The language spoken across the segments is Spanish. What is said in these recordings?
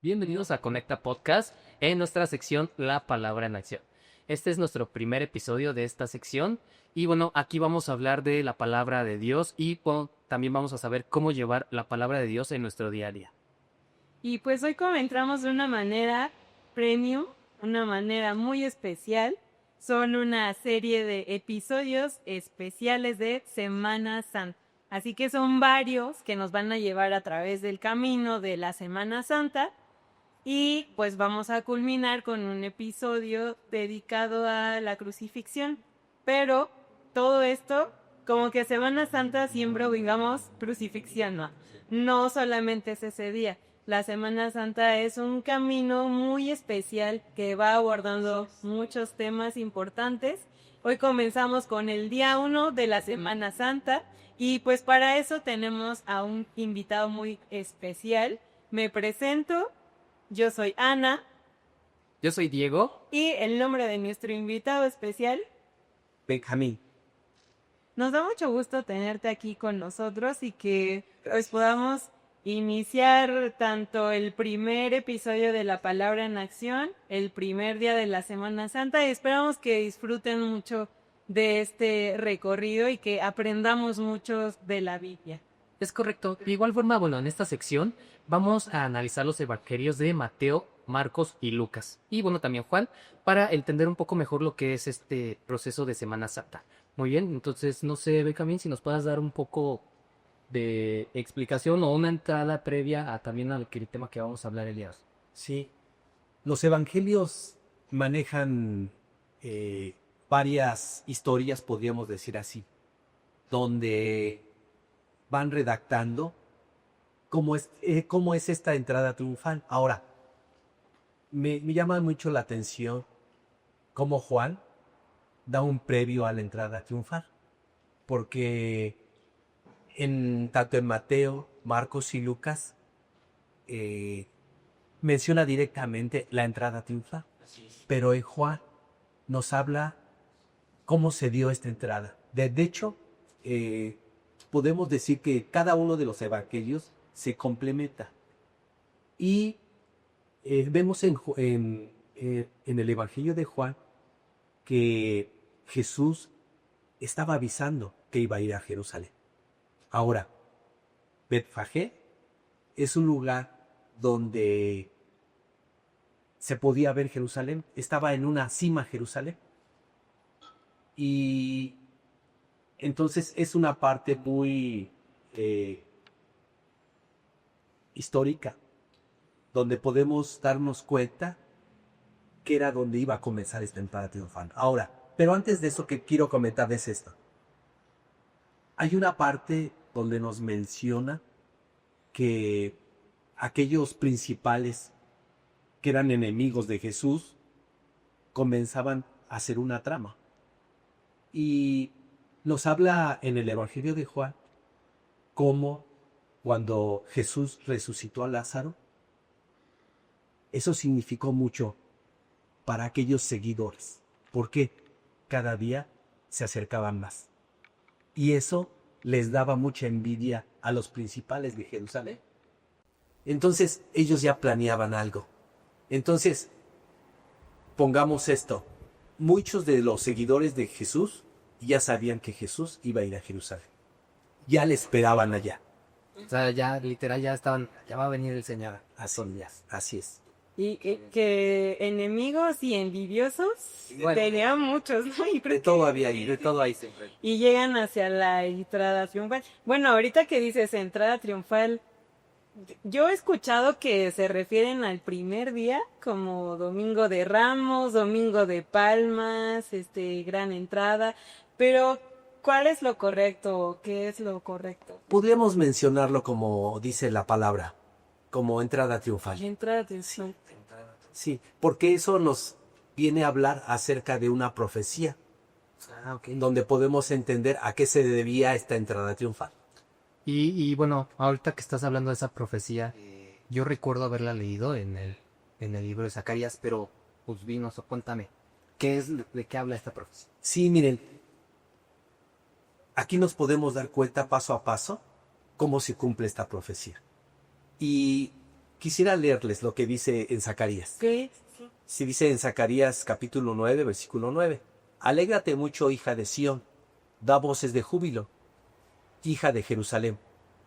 Bienvenidos a Conecta Podcast en nuestra sección La Palabra en Acción. Este es nuestro primer episodio de esta sección y bueno, aquí vamos a hablar de la palabra de Dios y también vamos a saber cómo llevar la palabra de Dios en nuestro día a día. Y pues hoy comenzamos de una manera premium, una manera muy especial. Son una serie de episodios especiales de Semana Santa. Así que son varios que nos van a llevar a través del camino de la Semana Santa. Y pues vamos a culminar con un episodio dedicado a la crucifixión. Pero todo esto, como que Semana Santa siempre digamos crucifixión, no solamente es ese día. La Semana Santa es un camino muy especial que va abordando muchos temas importantes. Hoy comenzamos con el día 1 de la Semana Santa y pues para eso tenemos a un invitado muy especial. Me presento. Yo soy Ana. Yo soy Diego. Y el nombre de nuestro invitado especial, Benjamín. Nos da mucho gusto tenerte aquí con nosotros y que pues podamos iniciar tanto el primer episodio de La Palabra en Acción, el primer día de la Semana Santa, y esperamos que disfruten mucho de este recorrido y que aprendamos mucho de la Biblia. Es correcto. De igual forma, bueno, en esta sección vamos a analizar los evangelios de Mateo, Marcos y Lucas. Y bueno, también Juan, para entender un poco mejor lo que es este proceso de Semana Santa. Muy bien, entonces no sé, Benjamín, si nos puedas dar un poco de explicación o una entrada previa a también al tema que vamos a hablar el día de hoy. Sí, los evangelios manejan varias historias, podríamos decir así, donde van redactando cómo es esta entrada triunfal. Ahora, me llama mucho la atención cómo Juan da un previo a la entrada triunfal, porque tanto en Mateo, Marcos y Lucas menciona directamente la entrada triunfal, pero en Juan nos habla cómo se dio esta entrada. De hecho, podemos decir que cada uno de los evangelios se complementa. Y vemos en el evangelio de Juan que Jesús estaba avisando que iba a ir a Jerusalén. Ahora, Betfagé es un lugar donde se podía ver Jerusalén, estaba en una cima Jerusalén. Y entonces es una parte muy histórica, donde podemos darnos cuenta que era donde iba a comenzar esta entrada triunfal. Ahora, pero antes de eso que quiero comentar es esto. Hay una parte donde nos menciona que aquellos principales que eran enemigos de Jesús comenzaban a hacer una trama. Y nos habla en el Evangelio de Juan cómo cuando Jesús resucitó a Lázaro, eso significó mucho para aquellos seguidores, porque cada día se acercaban más. Y eso les daba mucha envidia a los principales de Jerusalén. Entonces ellos ya planeaban algo. Entonces, pongamos esto. Muchos de los seguidores de Jesús ya sabían que Jesús iba a ir a Jerusalén. Ya le esperaban allá. O sea, ya literal ya va a venir el Señor. Así es. Y que enemigos y envidiosos tenían muchos, ¿no? Y creo De todo había ahí, de todo ahí siempre. y llegan hacia la entrada triunfal. Bueno, ahorita que dices entrada triunfal, yo he escuchado que se refieren al primer día como Domingo de Ramos, Domingo de Palmas, gran entrada, pero ¿cuál es lo correcto? ¿Qué es lo correcto? Podríamos mencionarlo como dice la palabra, como entrada triunfal. Entrada triunfal. Sí, porque eso nos viene a hablar acerca de una profecía, donde podemos entender a qué se debía esta entrada triunfal. Y bueno, ahorita que estás hablando de esa profecía, yo recuerdo haberla leído en el libro de Zacarías, pero pues dinos o cuéntame, ¿de qué habla esta profecía? Sí, miren, aquí nos podemos dar cuenta paso a paso cómo se cumple esta profecía. Y quisiera leerles lo que dice en Zacarías. ¿Qué? Si dice en Zacarías capítulo 9, versículo 9. Alégrate mucho, hija de Sión, da voces de júbilo, hija de Jerusalén.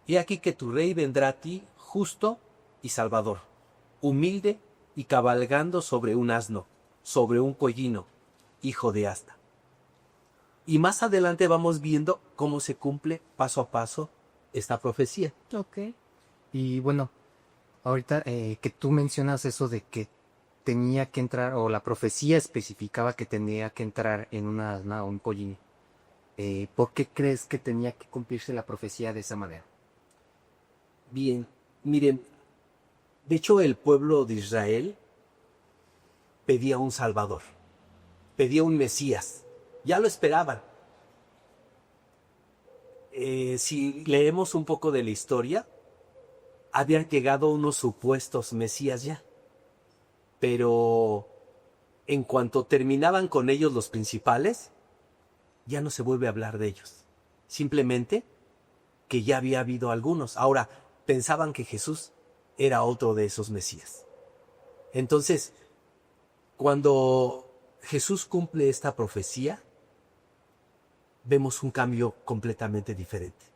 He aquí que tu rey vendrá a ti justo y salvador, humilde y cabalgando sobre un asno, sobre un pollino, hijo de asna. Y más adelante vamos viendo cómo se cumple paso a paso esta profecía. Ok. Y bueno, ahorita que tú mencionas eso de que tenía que entrar, o la profecía especificaba que tenía que entrar en una asna o un pollino. ¿Por qué crees que tenía que cumplirse la profecía de esa manera? Bien, miren, de hecho el pueblo de Israel pedía un Salvador, pedía un Mesías, ya lo esperaban. Si leemos un poco de la historia, habían llegado unos supuestos Mesías ya, pero en cuanto terminaban con ellos los principales, ya no se vuelve a hablar de ellos, simplemente que ya había habido algunos. Ahora, pensaban que Jesús era otro de esos Mesías. Entonces, cuando Jesús cumple esta profecía, vemos un cambio completamente diferente.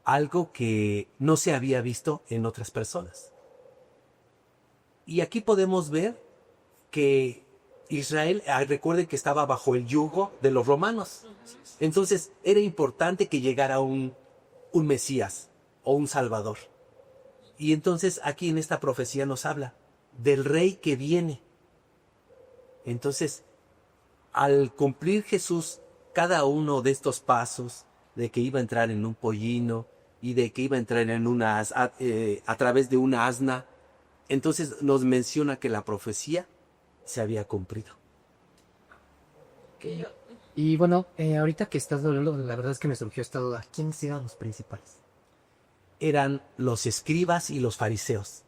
Algo que no se había visto en otras personas. Y aquí podemos ver que Israel, recuerden que estaba bajo el yugo de los romanos. Entonces, era importante que llegara un Mesías o un Salvador. Y entonces aquí en esta profecía nos habla del rey que viene. Entonces, al cumplir Jesús cada uno de estos pasos, de que iba a entrar en un pollino y de que iba a entrar en una a través de una asna, entonces nos menciona que la profecía se había cumplido. Y bueno, ahorita que estás hablando, la verdad es que me surgió esta duda. ¿Quiénes eran los principales? Eran los escribas y los fariseos.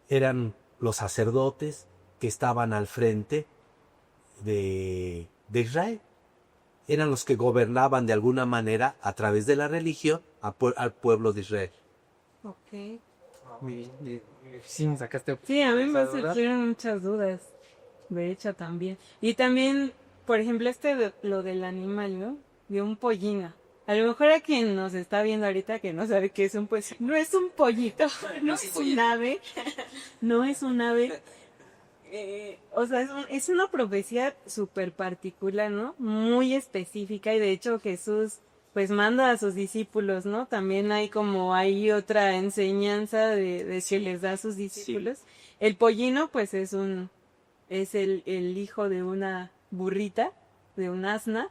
Eran los sacerdotes que estaban al frente de Israel. Eran los que gobernaban de alguna manera a través de la religión al pueblo de Israel. Ok. Muy bien. Sí, me sacaste. Sí, a mí me esa duda. surgieron muchas dudas. De hecho, también. Y también, por ejemplo, lo del animal, ¿no? De un pollino. A lo mejor a quien nos está viendo ahorita que no sabe qué es un pollino. No es un pollito, no es un ave. No es un ave. O sea, es una profecía súper particular, ¿no? Muy específica y de hecho Jesús pues manda a sus discípulos, ¿no? También hay como hay otra enseñanza de que les da a sus discípulos. El pollino pues es el hijo de una burrita, de un asna.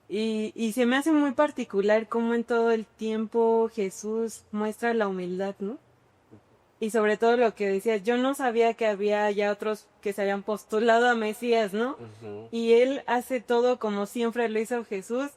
Y se me hace muy particular cómo en todo el tiempo Jesús muestra la humildad, ¿no? Y sobre todo lo que decía, yo no sabía que había ya otros que se habían postulado a Mesías, ¿no? Y él hace todo como siempre lo hizo Jesús.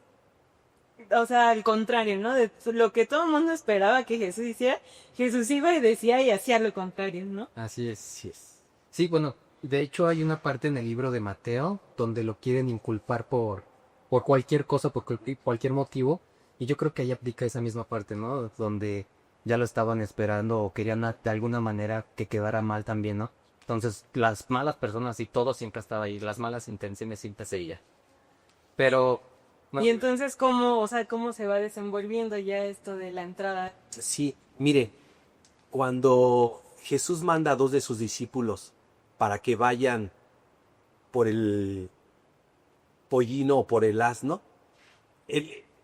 O sea, al contrario, ¿no? De lo que todo el mundo esperaba que Jesús hiciera, Jesús iba y decía y hacía lo contrario, ¿no? Así es. Así es. Sí, bueno, de hecho hay una parte en el libro de Mateo donde lo quieren inculpar por cualquier cosa, por cualquier motivo. Y yo creo que ahí aplica esa misma parte, ¿no? Donde ya lo estaban esperando o querían de alguna manera que quedara mal también, ¿no? Entonces las malas personas y todo siempre estaba ahí, las malas intenciones siempre seguían. Pero... Y entonces, ¿cómo se va desenvolviendo ya esto de la entrada? Sí, mire, cuando Jesús manda a 2 de sus discípulos para que vayan por el pollino o por el asno,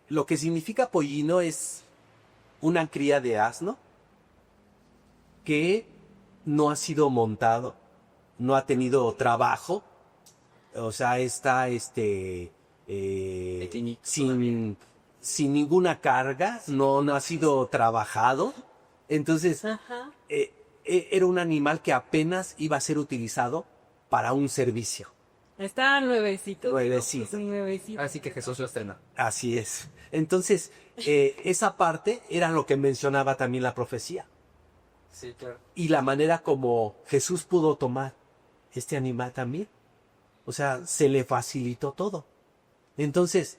lo que significa pollino es una cría de asno que no ha sido montado, no ha tenido trabajo, o sea, está sin ninguna carga, no ha sido trabajado. Entonces, Ajá. era un animal que apenas iba a ser utilizado para un servicio. Está nuevecito. Nuevecito. Sí, nuevecito. Así que Jesús lo estrena. Así es. Entonces, esa parte era lo que mencionaba también la profecía. Sí, claro. Y la manera como Jesús pudo tomar este animal también. O sea, se le facilitó todo. Entonces,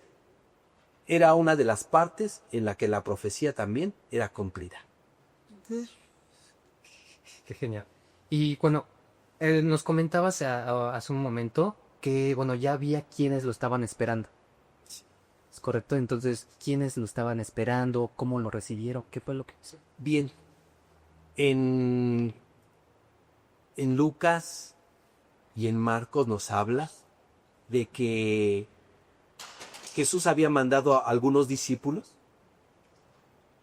era una de las partes en la que la profecía también era cumplida. Qué genial. Y bueno, nos comentabas hace un momento que, bueno, ya había quienes lo estaban esperando. ¿Es correcto? Entonces, ¿quiénes lo estaban esperando? ¿Cómo lo recibieron? ¿Qué fue lo que hizo? Bien, en, en Lucas y en Marcos nos habla de que Jesús había mandado a algunos discípulos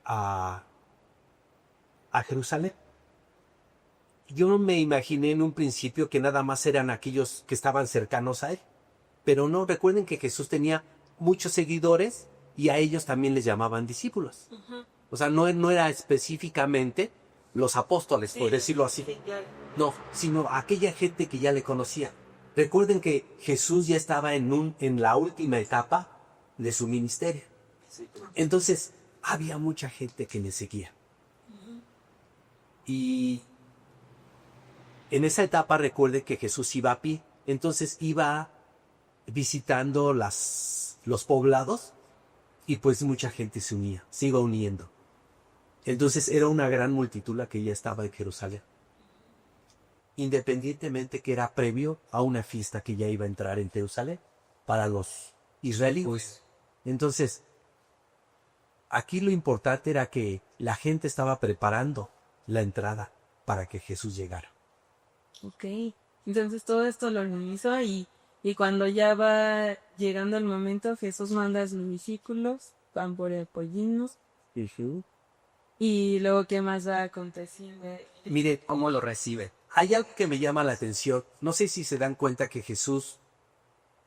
a, a Jerusalén. Yo me imaginé en un principio que nada más eran aquellos que estaban cercanos a él. Pero no, recuerden que Jesús tenía muchos seguidores y a ellos también les llamaban discípulos. O sea, no era específicamente los apóstoles, por decirlo así. Sí, claro. No, sino aquella gente que ya le conocía. Recuerden que Jesús ya estaba en la última etapa de su ministerio. Entonces, había mucha gente que le seguía. Y en esa etapa recuerde que Jesús iba a pie. Entonces iba visitando los poblados y pues mucha gente se unía, se iba uniendo. Entonces era una gran multitud la que ya estaba en Jerusalén. Independientemente que era previo a una fiesta que ya iba a entrar en Jerusalén para los israelíes. Entonces, aquí lo importante era que la gente estaba preparando la entrada para que Jesús llegara. Ok, entonces todo esto lo organizó y cuando ya va llegando el momento, Jesús manda a sus discípulos, van por el pollino y luego qué más va aconteciendo. Mire, ¿Cómo lo recibe? hay algo que me llama la atención. No sé si se dan cuenta que Jesús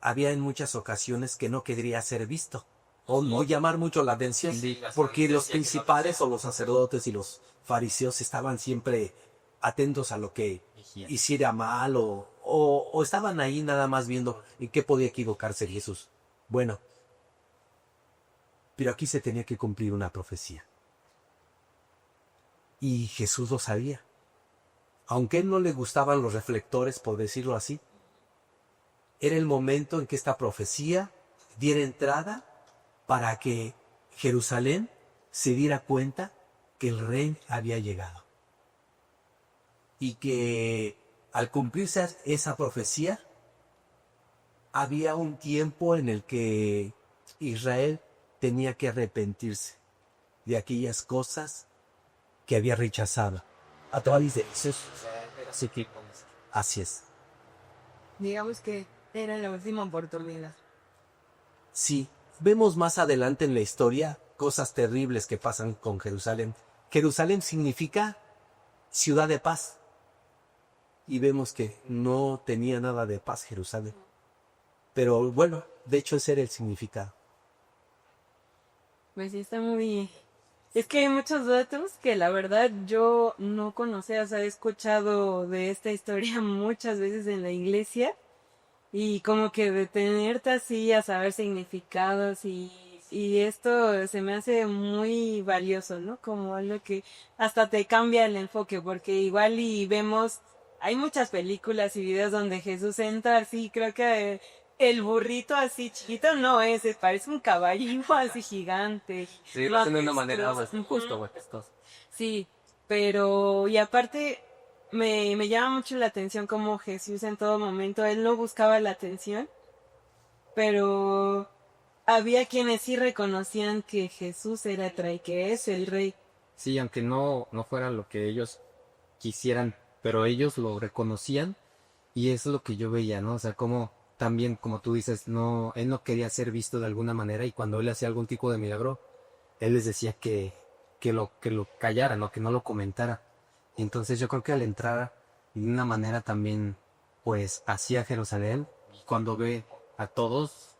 había en muchas ocasiones que no quería ser visto o no llamar mucho la atención, porque los principales o los sacerdotes y los fariseos estaban siempre atentos a lo que hiciera mal o estaban ahí nada más viendo en qué podía equivocarse Jesús. Bueno, pero aquí se tenía que cumplir una profecía. Y Jesús lo sabía. Aunque a él no le gustaban los reflectores, por decirlo así, era el momento en que esta profecía diera entrada para que Jerusalén se diera cuenta que el rey había llegado. Y que al cumplirse esa profecía, había un tiempo en el que Israel tenía que arrepentirse de aquellas cosas que había rechazado. A través de Jesús. Así que, Así es. Digamos que era la última oportunidad. Sí, vemos más adelante en la historia cosas terribles que pasan con Jerusalén. Jerusalén significa ciudad de paz. Y vemos que no tenía nada de paz Jerusalén. Pero bueno, de hecho ese era el significado. Pues sí, está muy... Es que hay muchos datos que la verdad yo no conocía, o sea, he escuchado de esta historia muchas veces en la iglesia y como que detenerte así a saber significados y esto se me hace muy valioso, ¿no? Como algo que hasta te cambia el enfoque, porque igual y vemos, hay muchas películas y videos donde Jesús entra así, creo que el burrito así chiquito no es, parece un caballito así gigante. sí, lo hacen de una majestuoso. manera pues, justo, majestuosa. Sí, pero y aparte me llama mucho la atención como Jesús en todo momento, él no buscaba la atención, pero había quienes sí reconocían que Jesús era el rey, que es el rey. Sí, aunque no fuera lo que ellos quisieran, pero ellos lo reconocían y eso es lo que yo veía, ¿no? O sea, como también, como tú dices, él no quería ser visto de alguna manera y cuando él hacía algún tipo de milagro, él les decía que lo callara, ¿no? Que no lo comentara. Entonces yo creo que al entrar de una manera también, pues, hacia Jerusalén, cuando ve a todos,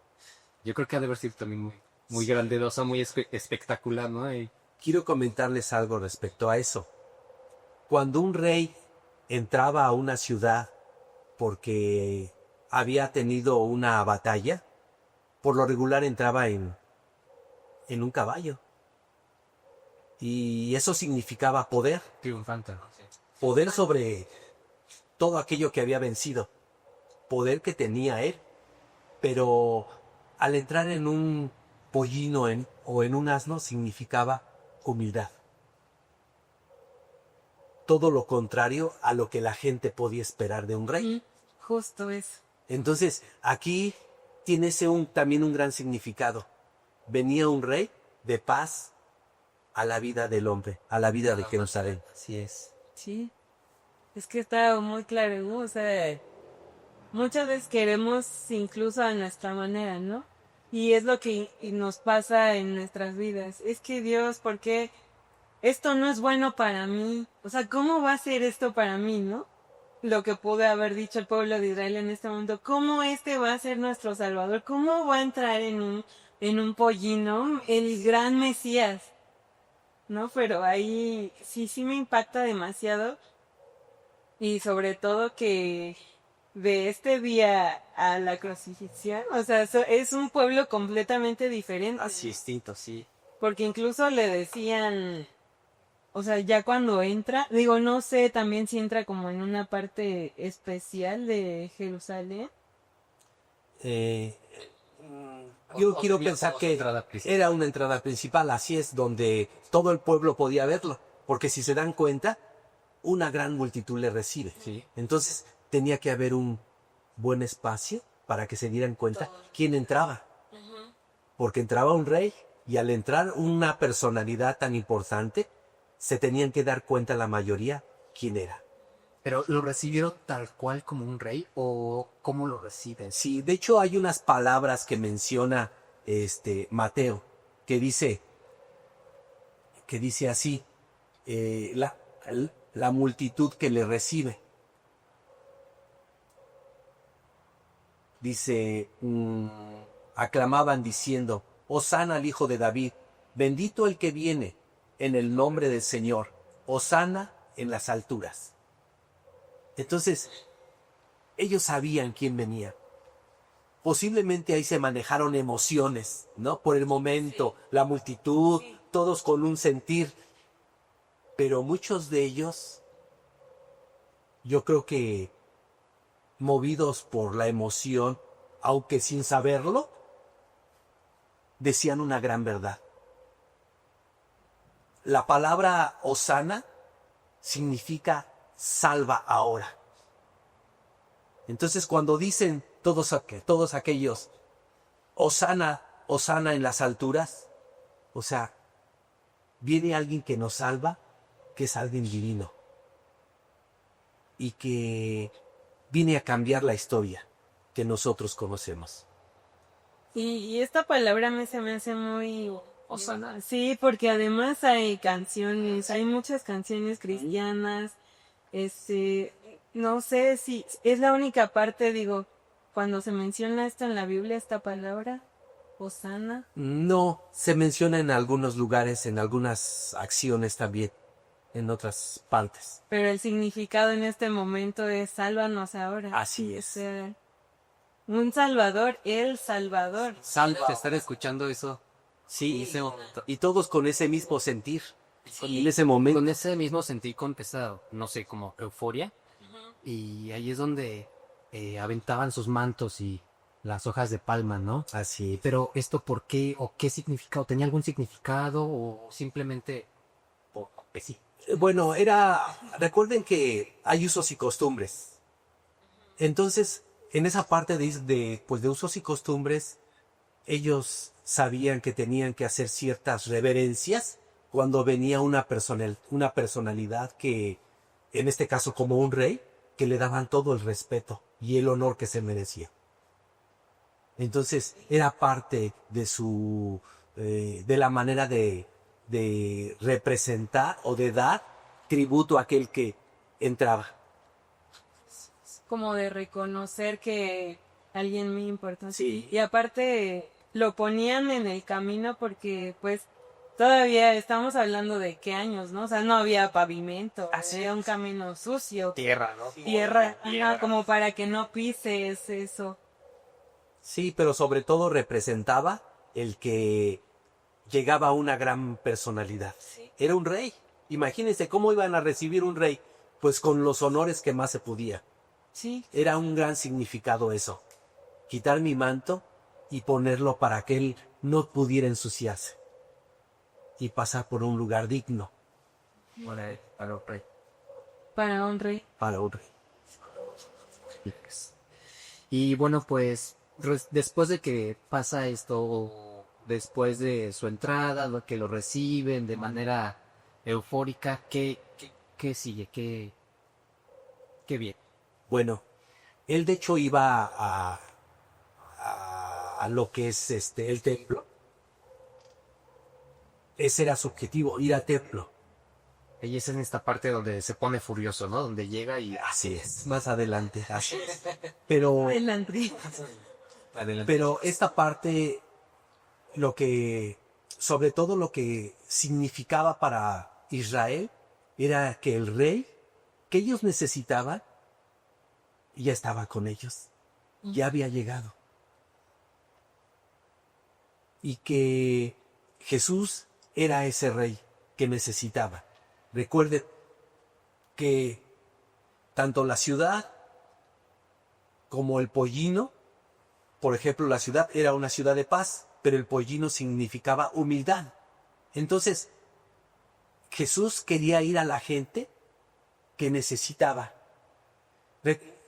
yo creo que ha de haber sido también muy grandiosa, muy espectacular, ¿no? Y Quiero comentarles algo respecto a eso. Cuando un rey entraba a una ciudad porque había tenido una batalla, por lo regular entraba en un caballo. Y eso significaba poder, triunfante, ¿no? Sí. poder sobre todo aquello que había vencido, poder que tenía él. Pero al entrar en un pollino o en un asno significaba humildad. todo lo contrario a lo que la gente podía esperar de un rey. Justo eso. Entonces, aquí tiene también un gran significado. Venía un rey de paz a la vida del hombre, a la vida de Jerusalén. Así es. Sí. Es que está muy claro, ¿no? O sea, muchas veces queremos incluso a nuestra manera, ¿no? Y es lo que nos pasa en nuestras vidas. Es que Dios, ¿por qué esto no es bueno para mí? O sea, ¿cómo va a ser esto para mí, no? Lo que pudo haber dicho el pueblo de Israel en este momento. ¿Cómo este va a ser nuestro Salvador? ¿Cómo va a entrar en un pollino el gran Mesías? ¿No? Pero ahí sí me impacta demasiado. Y sobre todo que de este día a la crucifixión, o sea, es un pueblo completamente diferente. Así distinto, sí. Porque incluso le decían, o sea, ya cuando entra, digo, no sé también si entra como en una parte especial de Jerusalén. Yo quiero pensar que era una entrada principal, así es, donde todo el pueblo podía verlo, porque si se dan cuenta, una gran multitud le recibe. Sí. Entonces tenía que haber un buen espacio para que se dieran cuenta quién entraba. Porque entraba un rey y al entrar una personalidad tan importante, se tenían que dar cuenta la mayoría quién era. ¿Pero lo recibieron tal cual como un rey o cómo lo reciben? Sí, de hecho hay unas palabras que menciona Mateo, que dice así, la multitud que le recibe. Dice, aclamaban diciendo, Hosana al Hijo de David, bendito el que viene en el nombre del Señor, Hosana en las alturas. Entonces, ellos sabían quién venía. Posiblemente ahí se manejaron emociones, ¿no? Por el momento, la multitud, todos con un sentir. Pero muchos de ellos, yo creo que movidos por la emoción, aunque sin saberlo, decían una gran verdad. La palabra Hosana significa salva ahora. Entonces cuando dicen todos aquellos Hosana, Hosana en las alturas, o sea, viene alguien que nos salva, que es alguien divino y que viene a cambiar la historia que nosotros conocemos. Y esta palabra se me hace muy... Hosana. Sí, porque además hay canciones, hay muchas canciones cristianas. No sé si es la única parte, digo, cuando se menciona esto en la Biblia, esta palabra, Hosana. No, se menciona en algunos lugares, en algunas acciones también, en otras partes. Pero el significado en este momento es sálvanos ahora. Así es. O sea, un Salvador, el Salvador. Salva de estar escuchando eso. Sí, ese momento. y todos con ese mismo sentir. Sí, En ese momento. con ese mismo sentir contestado, no sé, como euforia. Y ahí es donde aventaban sus mantos y las hojas de palma, ¿no? Así. Pero esto, ¿por qué o qué significado? ¿Tenía algún significado o simplemente, pues sí? Bueno, recuerden que hay usos y costumbres. Entonces, en esa parte de usos y costumbres, ellos sabían que tenían que hacer ciertas reverencias cuando venía una personalidad que, en este caso como un rey, que le daban todo el respeto y el honor que se merecía. Entonces, era parte de la manera de representar o de dar tributo a aquel que entraba. Como de reconocer que alguien muy importante. Sí. Y aparte lo ponían en el camino porque pues todavía estamos hablando de qué años, ¿no? O sea, no había pavimento, era un camino sucio. Tierra, ¿no? Tierra, ajá, como para que no pises eso. Sí, pero sobre todo representaba el que llegaba a una gran personalidad. Sí. Era un rey. Imagínense cómo iban a recibir un rey, pues con los honores que más se podía. Sí. Era un gran significado eso. Quitar mi manto y ponerlo para que él no pudiera ensuciarse y pasar por un lugar digno. Para el rey. Para un rey. para un rey. Y bueno, pues después de que pasa esto, después de su entrada, que lo reciben de manera eufórica, ¿qué sigue? ¿Qué viene? Bueno, él de hecho iba a lo que es el templo. Ese era su objetivo, ir al templo. Y es en esta parte donde se pone furioso, ¿no? Donde llega y... Así es, más adelante. Así es. Pero, Adelante. pero esta parte, sobre todo lo que significaba para Israel, era que el rey que ellos necesitaban ya estaba con ellos, ya había llegado. Y que Jesús era ese rey que necesitaba. Recuerden que tanto la ciudad como el pollino, por ejemplo, la ciudad era una ciudad de paz, pero el pollino significaba humildad. Entonces, Jesús quería ir a la gente que necesitaba.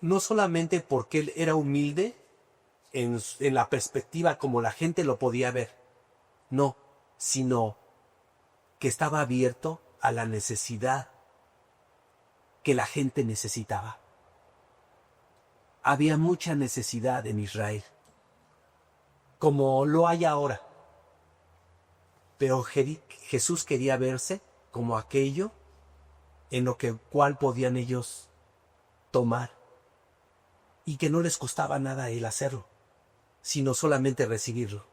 No solamente porque él era humilde en la perspectiva como la gente lo podía ver, no, sino que estaba abierto a la necesidad que la gente necesitaba. Había mucha necesidad en Israel, como lo hay ahora. Pero Jesús quería verse como aquello en lo cual podían ellos tomar y que no les costaba nada el hacerlo, sino solamente recibirlo.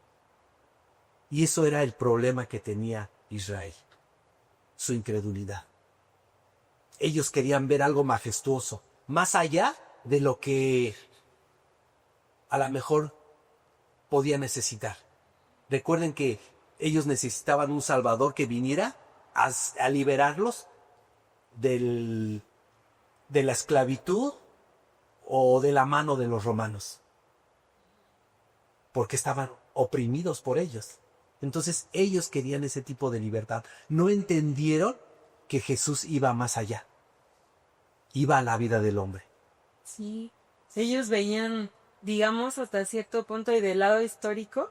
Y eso era el problema que tenía Israel, su incredulidad. Ellos querían ver algo majestuoso, más allá de lo que a lo mejor podía necesitar. Recuerden que ellos necesitaban un Salvador que viniera a liberarlos de la esclavitud o de la mano de los romanos, porque estaban oprimidos por ellos. Entonces ellos querían ese tipo de libertad. No entendieron que Jesús iba más allá, iba a la vida del hombre. Sí, ellos veían, digamos, hasta cierto punto y del lado histórico,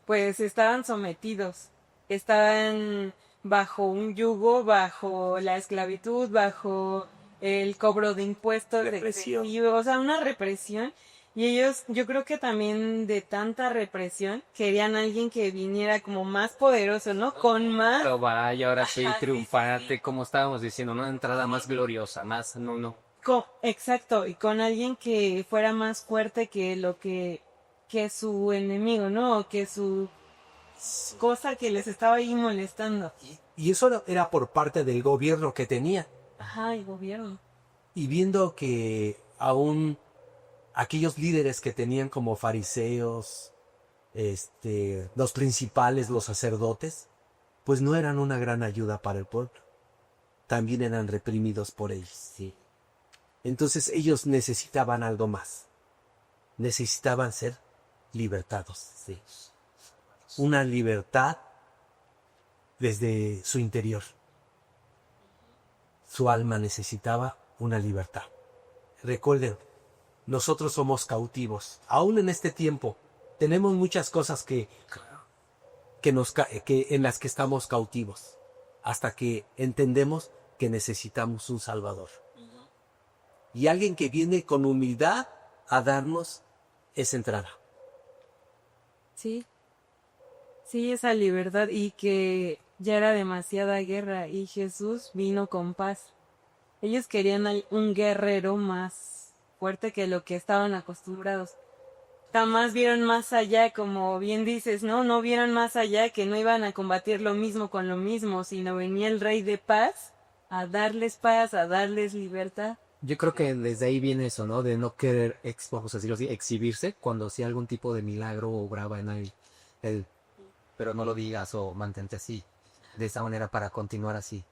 pues estaban sometidos, estaban bajo un yugo, bajo la esclavitud, bajo el cobro de impuestos, Represión. o sea, una represión. Y ellos, yo creo que también de tanta represión, querían a alguien que viniera como más poderoso, ¿no? Con más... Pero vaya, ahora sí, Ajá, triunfante, como estábamos diciendo, una entrada más gloriosa, más, no. Exacto, y con alguien que fuera más fuerte que su enemigo, ¿no? O que su cosa que les estaba ahí molestando. Y eso era por parte del gobierno que tenía. Ajá, el gobierno. Y viendo que aún aquellos líderes que tenían como fariseos, los principales, los sacerdotes, pues no eran una gran ayuda para el pueblo. También eran reprimidos por ellos. Sí. Entonces ellos necesitaban algo más. Necesitaban ser libertados. Sí. Una libertad desde su interior. Su alma necesitaba una libertad. Recuerden, nosotros somos cautivos. Aún en este tiempo tenemos muchas cosas que en las que estamos cautivos, hasta que entendemos que necesitamos un Salvador. Y alguien que viene con humildad a darnos esa entrada. Sí. Sí, esa libertad y que ya era demasiada guerra y Jesús vino con paz. Ellos querían un guerrero más fuerte que lo que estaban acostumbrados. Jamás vieron más allá, como bien dices, ¿no? No vieron más allá, que no iban a combatir lo mismo con lo mismo, sino venía el Rey de paz a darles paz, a darles libertad. Yo creo que desde ahí viene eso, ¿no? De no querer, vamos a decirlo así, exhibirse cuando hacía algún tipo de milagro o obraba en él. Pero no lo digas o mantente así, de esa manera para continuar así.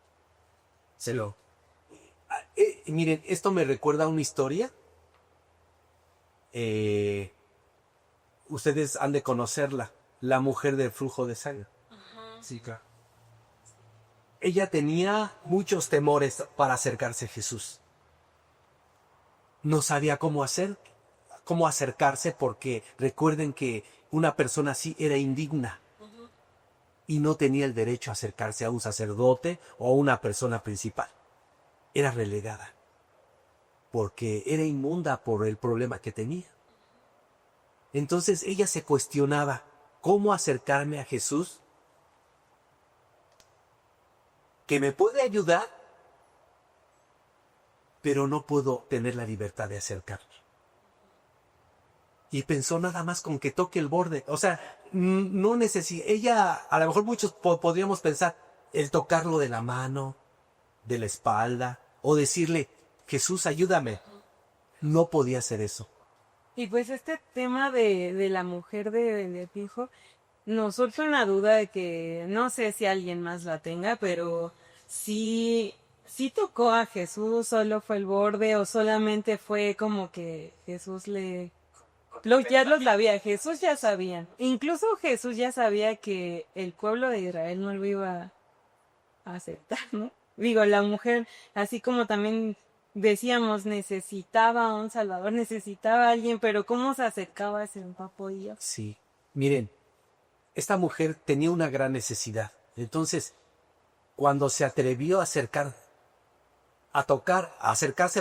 Miren, esto me recuerda a una historia. Ustedes han de conocerla, la mujer del flujo de sangre. Sí, claro. Ella tenía muchos temores para acercarse a Jesús. no sabía cómo acercarse, porque recuerden que una persona así era indigna y no tenía el derecho a acercarse a un sacerdote o a una persona principal. Era relegada porque era inmunda por el problema que tenía. Entonces ella se cuestionaba, ¿cómo acercarme a Jesús? Que me puede ayudar, pero no puedo tener la libertad de acercarme. Y pensó nada más con que toque el borde. O sea, no necesita. Ella, a lo mejor muchos podríamos pensar, el tocarlo de la mano, de la espalda, o decirle, Jesús, ayúdame. No podía hacer eso. Y pues este tema de la mujer de Fijo nos surge una duda de que no sé si alguien más la tenga, pero sí tocó a Jesús, solo fue el borde o solamente fue como que Jesús ya los sabía, Jesús ya sabía. Incluso Jesús ya sabía que el pueblo de Israel no lo iba a aceptar, ¿no? Digo, la mujer, así como también decíamos, necesitaba a un salvador, necesitaba a alguien, pero ¿cómo se acercaba a ese no podía? Sí, miren, esta mujer tenía una gran necesidad. Entonces, cuando se atrevió a acercarse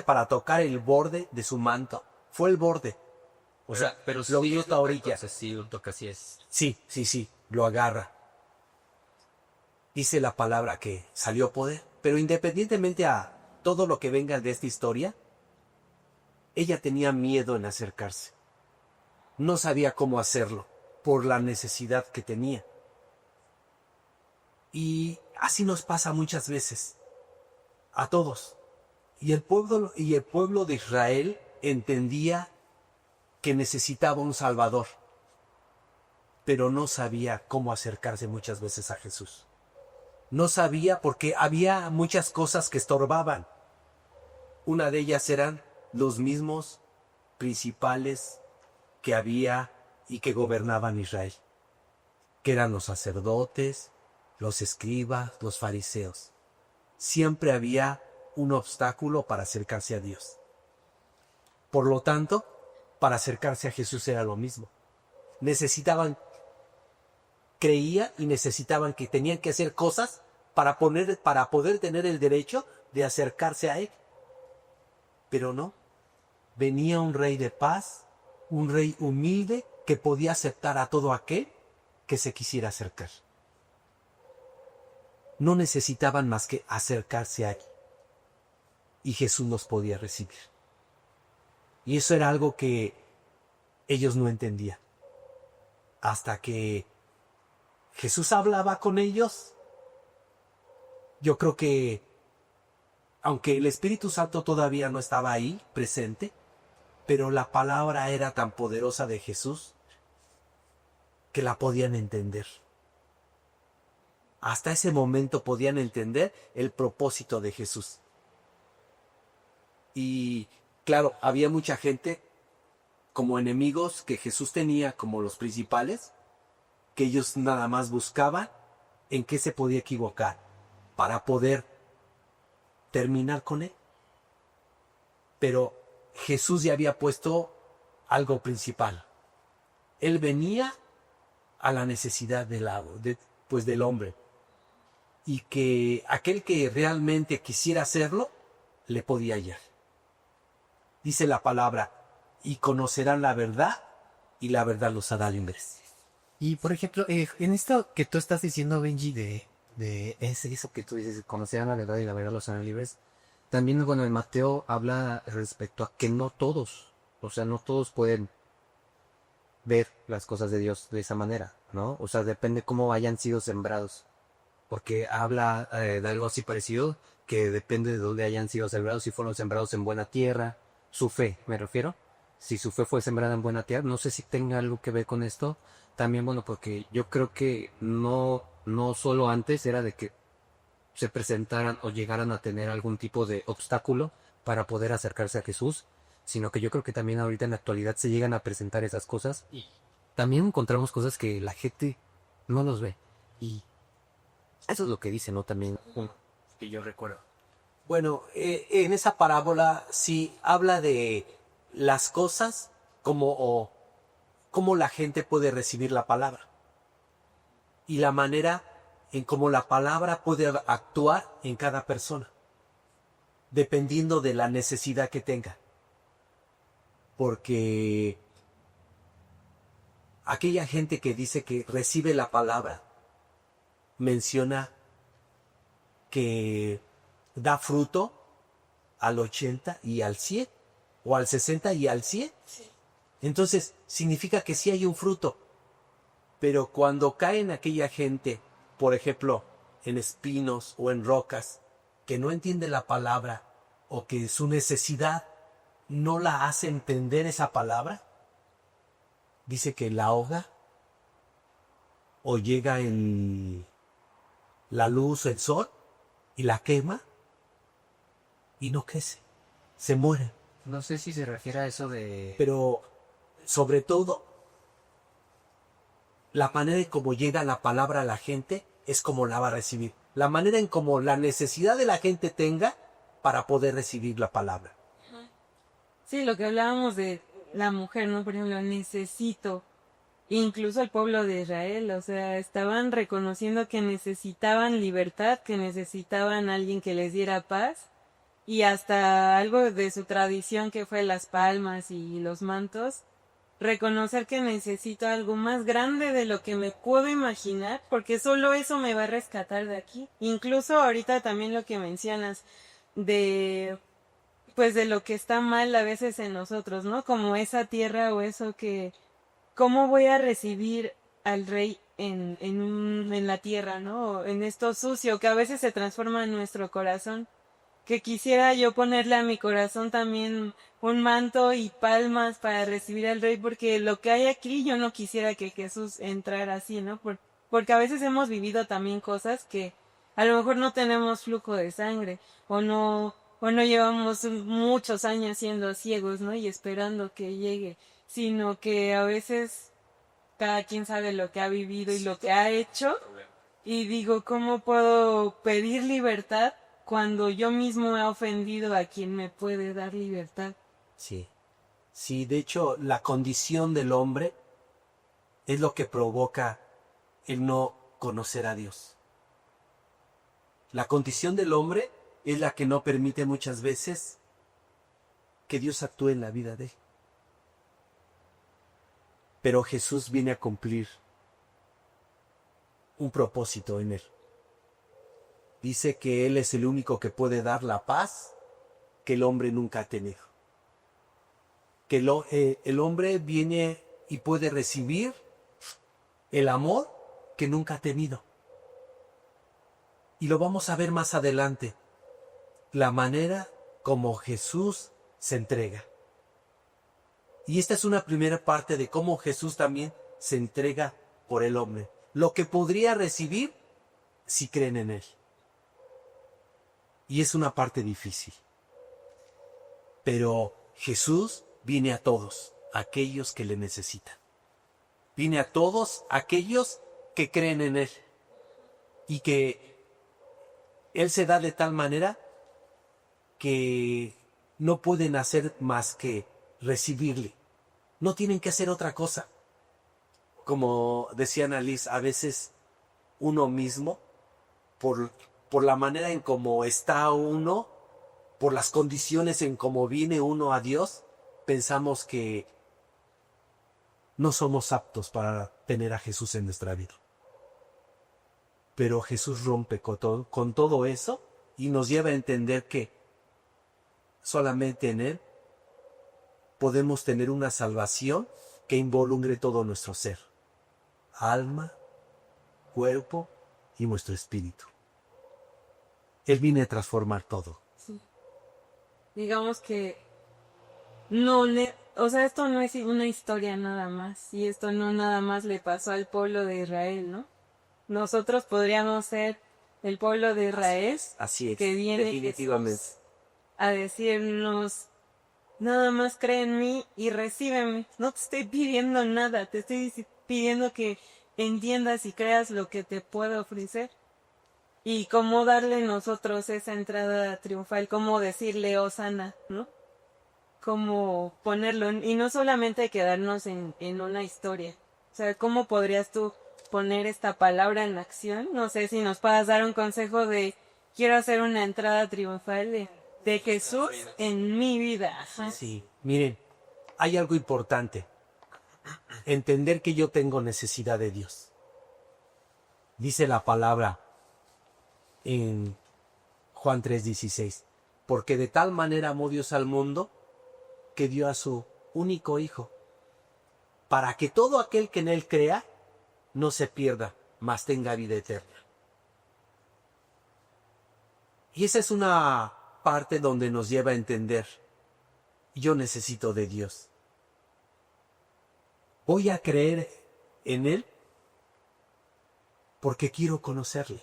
para tocar el borde de su manto, fue el borde. O sea, pero lo vio a orilla. Entonces sí, lo toca, así es. Sí, lo agarra. Dice la palabra que salió poder, pero independientemente a todo lo que venga de esta historia, ella tenía miedo en acercarse. No sabía cómo hacerlo por la necesidad que tenía. Y así nos pasa muchas veces, a todos. Y el pueblo de Israel entendía que necesitaba un Salvador, pero no sabía cómo acercarse muchas veces a Jesús. No sabía porque había muchas cosas que estorbaban. Una de ellas eran los mismos principales que había y que gobernaban Israel, que eran los sacerdotes, los escribas, los fariseos. Siempre había un obstáculo para acercarse a Dios. Por lo tanto, para acercarse a Jesús era lo mismo. Creían y necesitaban que tenían que hacer cosas para poder tener el derecho de acercarse a Él. Pero no, venía un rey de paz, un rey humilde que podía aceptar a todo aquel que se quisiera acercar. No necesitaban más que acercarse a Él. Y Jesús los podía recibir. Y eso era algo que ellos no entendían. Hasta que Jesús hablaba con ellos, yo creo que, aunque el Espíritu Santo todavía no estaba ahí, presente, pero la palabra era tan poderosa de Jesús que la podían entender. Hasta ese momento podían entender el propósito de Jesús. Y claro, había mucha gente como enemigos que Jesús tenía como los principales, que ellos nada más buscaban en qué se podía equivocar para poder terminar con Él. Pero Jesús ya había puesto algo principal. Él venía a la necesidad del hombre. Y que aquel que realmente quisiera hacerlo, le podía hallar. Dice la palabra, y conocerán la verdad, y la verdad los hará libres. Y por ejemplo, en esto que tú estás diciendo, Benji, eso que tú dices, conocerán la verdad y la verdad los harán libres, también, bueno, en Mateo habla respecto a que no todos pueden ver las cosas de Dios de esa manera, ¿no? O sea, depende cómo hayan sido sembrados. Porque habla de algo así parecido, que depende de dónde hayan sido sembrados, si fueron sembrados en buena tierra, su fe, me refiero. Si su fe fue sembrada en buena tierra, no sé si tenga algo que ver con esto. También, bueno, porque yo creo que no solo antes era de que se presentaran o llegaran a tener algún tipo de obstáculo para poder acercarse a Jesús, sino que yo creo que también ahorita en la actualidad se llegan a presentar esas cosas y también encontramos cosas que la gente no los ve. Y eso es lo que dice, ¿no? También, que yo recuerdo. Bueno, en esa parábola sí habla de las cosas como cómo la gente puede recibir la palabra y la manera en cómo la palabra puede actuar en cada persona, dependiendo de la necesidad que tenga. Porque aquella gente que dice que recibe la palabra menciona que da fruto al 80 y al 100, o al 60 y al 100. Sí. Entonces, significa que sí hay un fruto. Pero cuando cae en aquella gente, por ejemplo, en espinos o en rocas, que no entiende la palabra, o que su necesidad no la hace entender esa palabra, dice que la ahoga, o llega la luz, el sol, y la quema, y no crece, se muere. No sé si se refiere a eso de... Pero, sobre todo, la manera en cómo llega la palabra a la gente es como la va a recibir. La manera en cómo la necesidad de la gente tenga para poder recibir la palabra. Sí, lo que hablábamos de la mujer, ¿no? Por ejemplo, necesito. Incluso el pueblo de Israel, o sea, estaban reconociendo que necesitaban libertad, que necesitaban alguien que les diera paz, y hasta algo de su tradición que fue las palmas y los mantos, reconocer que necesito algo más grande de lo que me puedo imaginar, porque solo eso me va a rescatar de aquí. Incluso ahorita también lo que mencionas de pues de lo que está mal a veces en nosotros, ¿no? Como esa tierra o eso que ¿cómo voy a recibir al rey en la tierra, ¿no? En esto sucio que a veces se transforma en nuestro corazón. Que quisiera yo ponerle a mi corazón también un manto y palmas para recibir al rey, porque lo que hay aquí yo no quisiera que Jesús entrara así, ¿no? Porque a veces hemos vivido también cosas que a lo mejor no tenemos flujo de sangre, o no llevamos muchos años siendo ciegos, ¿no? Y esperando que llegue, sino que a veces cada quien sabe lo que ha vivido y lo que ha hecho, y digo, ¿cómo puedo pedir libertad cuando yo mismo he ofendido a quien me puede dar libertad? Sí. Sí, de hecho, la condición del hombre es lo que provoca el no conocer a Dios. La condición del hombre es la que no permite muchas veces que Dios actúe en la vida de él. Pero Jesús viene a cumplir un propósito en él. Dice que Él es el único que puede dar la paz que el hombre nunca ha tenido. Que el hombre viene y puede recibir el amor que nunca ha tenido. Y lo vamos a ver más adelante. La manera como Jesús se entrega. Y esta es una primera parte de cómo Jesús también se entrega por el hombre. Lo que podría recibir si creen en Él. Y es una parte difícil. Pero Jesús viene a todos, aquellos que le necesitan. Viene a todos aquellos que creen en Él. Y que Él se da de tal manera que no pueden hacer más que recibirle. No tienen que hacer otra cosa. Como decía Annalise, a veces uno mismo, por la manera en cómo está uno, por las condiciones en cómo viene uno a Dios, pensamos que no somos aptos para tener a Jesús en nuestra vida. Pero Jesús rompe con todo eso y nos lleva a entender que solamente en Él podemos tener una salvación que involucre todo nuestro ser, alma, cuerpo y nuestro espíritu. Él viene a transformar todo. Sí. Digamos que no le, o sea, esto no es una historia nada más, y esto no nada más le pasó al pueblo de Israel, ¿no? Nosotros podríamos ser el pueblo de Israel, Así es, que viene definitivamente. Jesús a decirnos, nada más cree en mí y recíbeme. No te estoy pidiendo nada, te estoy pidiendo que entiendas y creas lo que te puedo ofrecer. y cómo darle nosotros esa entrada triunfal, cómo decirle Hosana, ¿no? Cómo ponerlo, y no solamente quedarnos en una historia. O sea, ¿cómo podrías tú poner esta palabra en acción? No sé si nos puedas dar un consejo de, quiero hacer una entrada triunfal de Jesús en mi vida. Ajá. Sí, miren, hay algo importante. Entender que yo tengo necesidad de Dios. Dice la palabra en Juan 3:16, porque de tal manera amó Dios al mundo que dio a su único Hijo, para que todo aquel que en Él crea no se pierda, mas tenga vida eterna. Y esa es una parte donde nos lleva a entender, yo necesito de Dios. Voy a creer en Él porque quiero conocerle.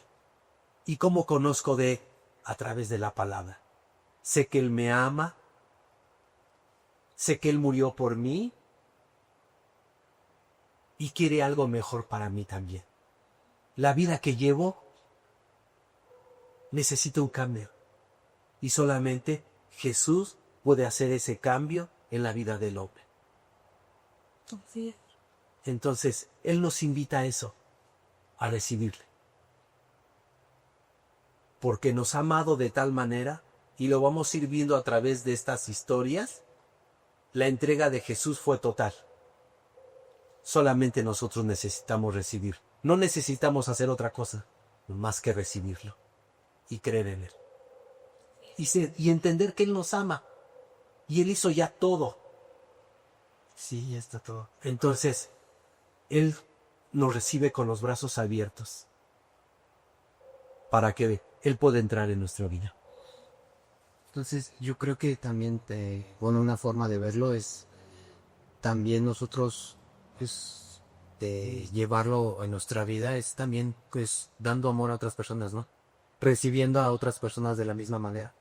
¿Y cómo conozco de Él? A través de la palabra. Sé que Él me ama, sé que Él murió por mí y quiere algo mejor para mí también. La vida que llevo necesita un cambio y solamente Jesús puede hacer ese cambio en la vida del hombre. Sí. Entonces, Él nos invita a eso, a recibirle. Porque nos ha amado de tal manera, y lo vamos a ir viendo a través de estas historias, la entrega de Jesús fue total. Solamente nosotros necesitamos recibir. No necesitamos hacer otra cosa más que recibirlo y creer en Él. Y entender que Él nos ama. Y Él hizo ya todo. Sí, ya está todo. Entonces, Él nos recibe con los brazos abiertos para que Él pueda entrar en nuestra vida. Entonces, yo creo que también, una forma de verlo es también nosotros, pues, de llevarlo en nuestra vida es también, pues, dando amor a otras personas, ¿no? Recibiendo a otras personas de la misma manera.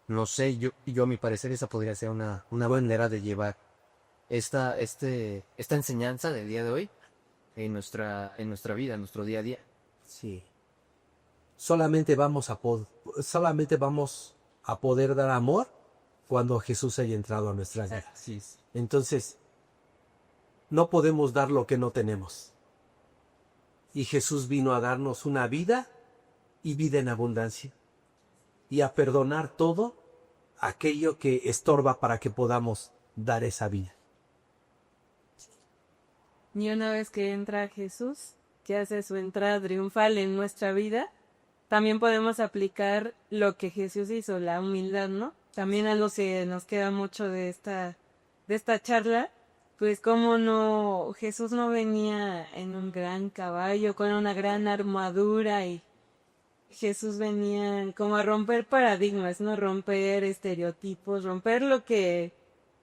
No sé, yo a mi parecer esa podría ser una manera de llevar esta enseñanza del día de hoy en nuestra vida, en nuestro día a día. Sí. Solamente vamos a poder dar amor cuando Jesús haya entrado a nuestra vida. Sí. Entonces, no podemos dar lo que no tenemos. Y Jesús vino a darnos una vida y vida en abundancia. Y a perdonar todo aquello que estorba para que podamos dar esa vida. Y una vez que entra Jesús, que hace su entrada triunfal en nuestra vida, también podemos aplicar lo que Jesús hizo, la humildad, ¿no? También algo que nos queda mucho de esta charla, pues cómo no, Jesús no venía en un gran caballo, con una gran armadura, y Jesús venía como a romper paradigmas, ¿no? Romper estereotipos, romper lo que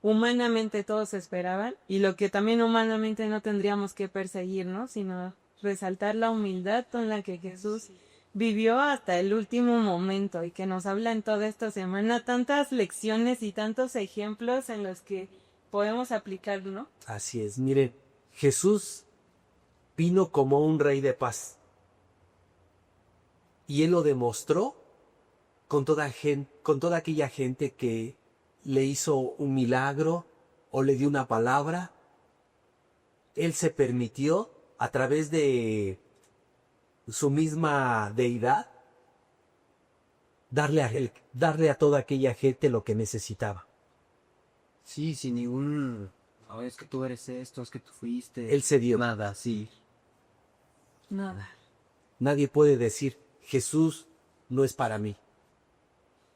humanamente todos esperaban y lo que también humanamente no tendríamos que perseguir, ¿no? Sino resaltar la humildad con la que Jesús vivió hasta el último momento y que nos habla en toda esta semana tantas lecciones y tantos ejemplos en los que podemos aplicar, ¿no? Así es, miren, Jesús vino como un rey de paz. Y Él lo demostró con toda aquella gente que le hizo un milagro o le dio una palabra. Él se permitió, a través de su misma deidad, darle a toda aquella gente lo que necesitaba. Sí, sin ningún... No, es que tú eres esto, es que tú fuiste... Él se dio. Nada, sí. Nada. Nadie puede decir, Jesús no es para mí.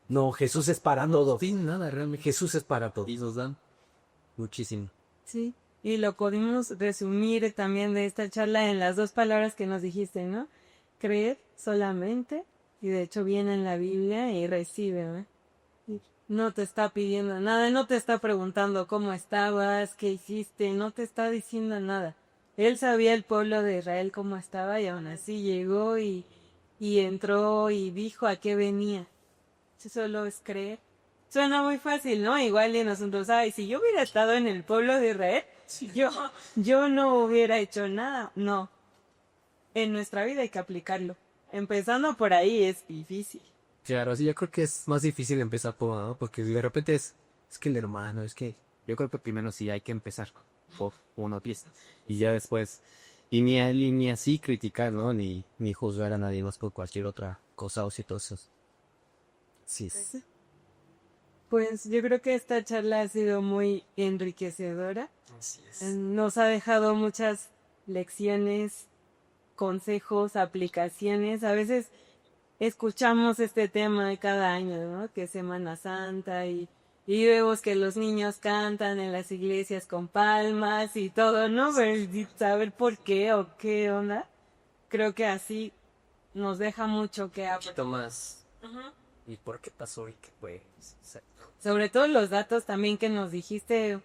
No, Jesús es para todos. Sí, nada, realmente. Jesús es para todos. Y nos dan muchísimo. Sí, y lo podemos resumir también de esta charla en las dos palabras que nos dijiste, ¿no? Creer solamente, y de hecho viene en la Biblia, y recibe, ¿no? No te está pidiendo nada, no te está preguntando cómo estabas, qué hiciste, no te está diciendo nada. Él sabía el pueblo de Israel cómo estaba y aún así llegó y entró y dijo a qué venía. Eso solo es creer. Suena muy fácil, ¿no? Igual y nosotros, ay, si yo hubiera estado en el pueblo de Israel, yo no hubiera hecho nada. No. En nuestra vida hay que aplicarlo. empezando por ahí es difícil. Claro, sí, yo creo que es más difícil empezar por uno, ¿no? Porque de repente es que el hermano, es que yo creo que primero sí hay que empezar por uno pieza y ya después, y ni así criticar, ¿no? Ni juzgar a nadie más por cualquier otra cosa o situación. Sí, Pues yo creo que esta charla ha sido muy enriquecedora. así es. Nos ha dejado muchas lecciones, consejos, aplicaciones. A veces escuchamos este tema de cada año, ¿no? Que es Semana Santa y vemos que los niños cantan en las iglesias con palmas y todo, ¿no? Pero y saber por qué o qué onda, creo que así nos deja mucho que Un poquito más. ¿Y por qué pasó y qué fue? sobre todo los datos también que nos dijiste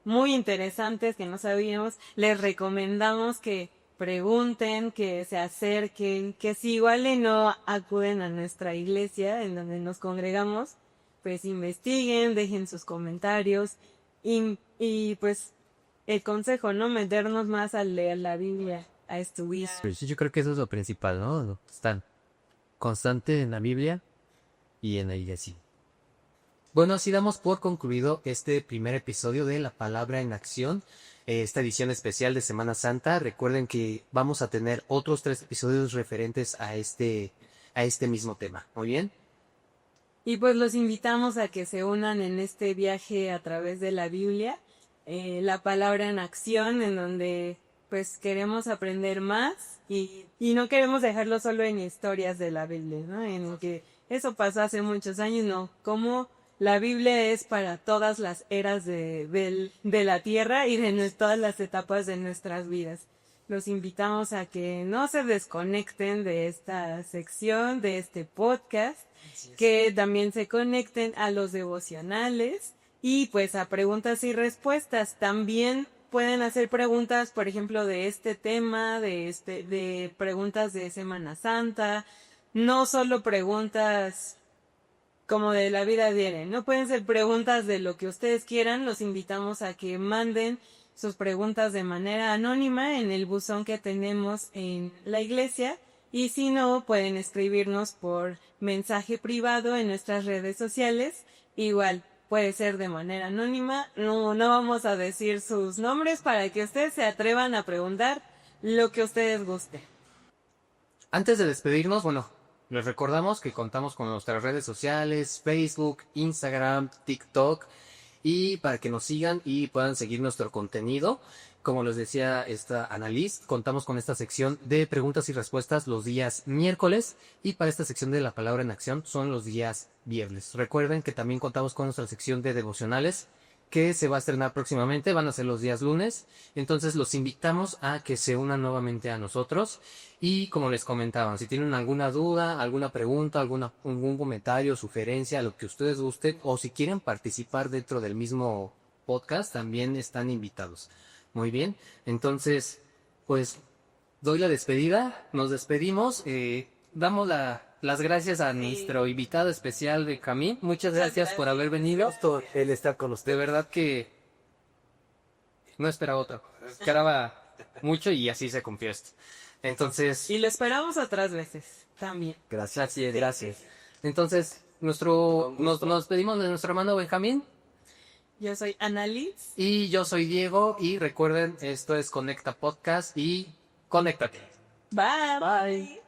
muy interesantes que no sabíamos. Les recomendamos que pregunten, que se acerquen, que si igual y no acuden a nuestra iglesia en donde nos congregamos, pues investiguen, dejen sus comentarios y pues el consejo, ¿no? Meternos más a leer la Biblia, a estudiar. Pero sí, yo creo que eso es lo principal, ¿no? Estar constante en la Biblia y en la iglesia. Bueno, así damos por concluido este primer episodio de La Palabra en Acción, esta edición especial de Semana Santa. Recuerden que vamos a tener otros 3 episodios referentes a este mismo tema. ¿Muy bien? Y pues los invitamos a que se unan en este viaje a través de la Biblia, la palabra en acción, en donde pues queremos aprender más y no queremos dejarlo solo en historias de la Biblia, ¿no? En que eso pasó hace muchos años, no. Como la Biblia es para todas las eras de la tierra y de todas las etapas de nuestras vidas. Los invitamos a que no se desconecten de esta sección, de este podcast, que también se conecten a los devocionales y pues a preguntas y respuestas. También pueden hacer preguntas, por ejemplo, de este tema, de preguntas de Semana Santa, no solo preguntas como de la vida diaria, no pueden ser preguntas de lo que ustedes quieran. Los invitamos a que manden sus preguntas de manera anónima en el buzón que tenemos en la iglesia y si no, pueden escribirnos por mensaje privado en nuestras redes sociales. Igual, puede ser de manera anónima, no vamos a decir sus nombres para que ustedes se atrevan a preguntar lo que ustedes gusten. Antes de despedirnos, bueno, les recordamos que contamos con nuestras redes sociales, Facebook, Instagram, TikTok, y para que nos sigan y puedan seguir nuestro contenido. Como les decía esta Annalise, contamos con esta sección de preguntas y respuestas los días miércoles y para esta sección de la palabra en acción son los días viernes. Recuerden que también contamos con nuestra sección de devocionales que se va a estrenar próximamente, van a ser los días lunes, entonces los invitamos a que se unan nuevamente a nosotros y como les comentaban, si tienen alguna duda, alguna pregunta, algún comentario, sugerencia, lo que ustedes gusten o si quieren participar dentro del mismo podcast, también están invitados. Muy bien, entonces pues doy la despedida, nos despedimos, damos las gracias a nuestro invitado especial de Camín. Muchas gracias por haber venido. Gusto el estar con usted. De verdad que no esperaba otra. Esperaba mucho y así se cumplió esto. Entonces, Y lo esperamos otras veces también. Gracias. gracias. Entonces, nos despedimos de nuestro hermano Benjamín. Yo soy Annalise. Y yo soy Diego. Y recuerden, esto es Conecta Podcast y conéctate. Bye. Bye.